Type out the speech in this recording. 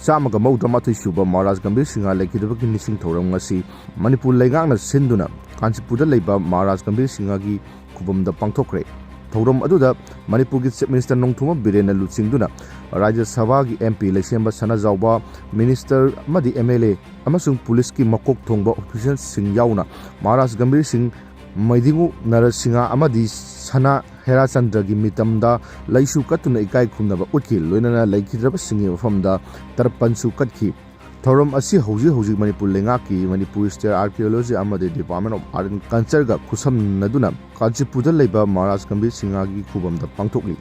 ꯆꯥꯝꯃꯒ ꯃꯧꯗ꯭ꯔꯥꯃꯥꯊꯣꯏ ꯁꯨꯕ ꯃꯍꯥꯔꯥꯖ ꯒꯝꯚꯤꯔ ꯁꯤꯡꯍ ꯂꯩꯈꯤꯗꯕꯒꯤ ꯅꯤꯡꯁꯤꯡ ꯊꯧꯔꯝ ꯉꯁꯤ ꯃꯅꯤꯄꯨꯔ ꯂꯩꯉꯥꯛꯅ ꯁꯤꯟꯗꯨꯅ ꯀꯥꯟꯆꯤꯄꯨꯔꯗ ꯂꯩꯕ ꯃꯍꯥꯔꯥꯖ ꯒꯝꯚꯤꯔ ꯁꯤꯡꯍꯒꯤ ꯈꯨꯕꯝꯗ ꯄꯥꯡꯊꯣꯛꯈ꯭ꯔꯦ꯫ ꯊꯧꯔꯝ ꯑꯗꯨꯗ ꯃꯅꯤꯄꯨꯔꯒꯤ ꯆꯤꯞ ꯃꯤꯅꯤꯁꯇꯔ ꯅꯣꯡꯊꯣꯝꯕꯝ ꯕꯤꯔꯦꯟꯅ ꯂꯨꯆꯤꯡꯗꯨꯅ ꯔꯥꯖ꯭ꯌ ꯁꯚꯥꯒꯤ MP ꯂꯩꯁꯦꯝꯕ ꯁꯅꯥꯖꯥꯎꯕ, ꯃꯤꯅꯤꯁꯇꯔ ꯑꯃꯗꯤ MLA ꯑꯃꯁꯨꯡ ꯄꯨꯂꯤꯁꯀꯤ ꯃꯀꯣꯛ ꯊꯣꯡꯕ ꯑꯣꯐꯤꯁꯤꯌꯦꯜꯁꯤꯡ ꯌꯥꯎꯅ ꯃꯍꯥꯔꯥꯖ ꯒꯝꯚꯤꯔ ꯁꯤꯡꯍ, ꯃꯩꯗꯤꯡꯉꯨ ꯅꯔꯁꯤꯡꯍ ꯑꯃꯗꯤ ꯁꯅꯥ ꯍꯦꯔꯥꯆꯟꯗ꯭ꯔꯒꯤ ꯃꯤꯇꯝꯗ ꯂꯩꯁꯨ ꯀꯠꯇꯨꯅ ꯏꯀꯥꯏ ꯈꯨꯝꯅꯕ ꯎꯠꯈꯤ꯫ ꯂꯣꯏꯅꯅ ꯂꯩꯈꯤꯗ꯭ꯔꯕꯁꯤꯡꯒꯤ ꯃꯐꯝꯗ ꯇꯔꯄꯟꯁꯨ ꯀꯠꯈꯤ꯫ ꯊꯧꯔꯝ ꯑꯁꯤ ꯍꯧꯖꯤꯛ ꯃꯅꯤꯄꯨꯔ ꯂꯩꯉꯥꯛꯀꯤ ꯃꯅꯤꯄꯨꯔ ꯁ꯭ꯇꯦꯠ ꯑꯥꯔꯀꯤꯑꯣꯂꯣꯖꯤ ꯑꯃꯗꯤ ꯗꯤꯄꯥꯔꯠꯃꯦꯟꯠ ꯑꯣꯐ ꯑꯥꯔꯠ ꯑꯦꯟड ꯀꯜꯆꯔꯒ ꯈꯨꯠꯁꯝꯅꯗꯨꯅ ꯀꯥꯟꯆꯤꯄꯨꯔꯗ ꯂꯩꯕ ꯃꯍꯥꯔꯥꯖ ꯒꯝꯚꯤꯔ ꯁꯤꯡꯍꯒꯤ ꯈꯨꯕꯝꯗ ꯄꯥꯡꯊꯣꯛꯂꯤ꯫